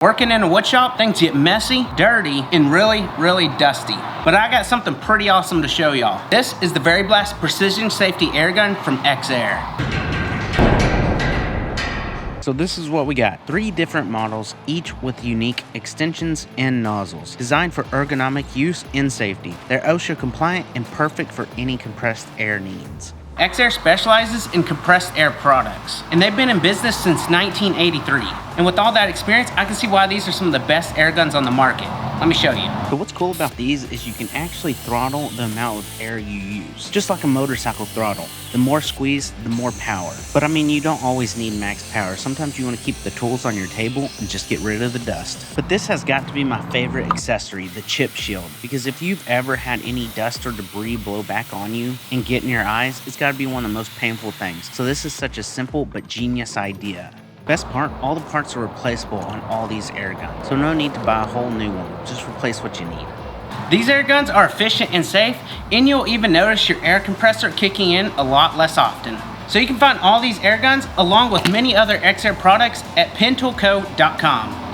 Working in a wood shop, things get messy, dirty, and really, really dusty. But I got something pretty awesome to show y'all. This is the Very Blast Precision Safety Air Gun from Exair. So this is what we got. 3 different models, each with unique extensions and nozzles, designed for ergonomic use and safety. They're OSHA compliant and perfect for any compressed air needs. Exair specializes in compressed air products, and they've been in business since 1983. And with all that experience, I can see why these are some of the best air guns on the market. Let me show you. So what's cool about these is you can actually throttle the amount of air you use, just like a motorcycle throttle. The more squeeze, the more power. But I mean, you don't always need max power. Sometimes you want to keep the tools on your table and just get rid of the dust. But this has got to be my favorite accessory, the chip shield, because if you've ever had any dust or debris blow back on you and get in your eyes, it's got to be one of the most painful things. So this is such a simple but genius idea. Best part, all the parts are replaceable on all these air guns, so no need to buy a whole new one, just replace what you need. These air guns are efficient and safe, and you'll even notice your air compressor kicking in a lot less often. So you can find all these air guns along with many other Exair products at pentoolco.com.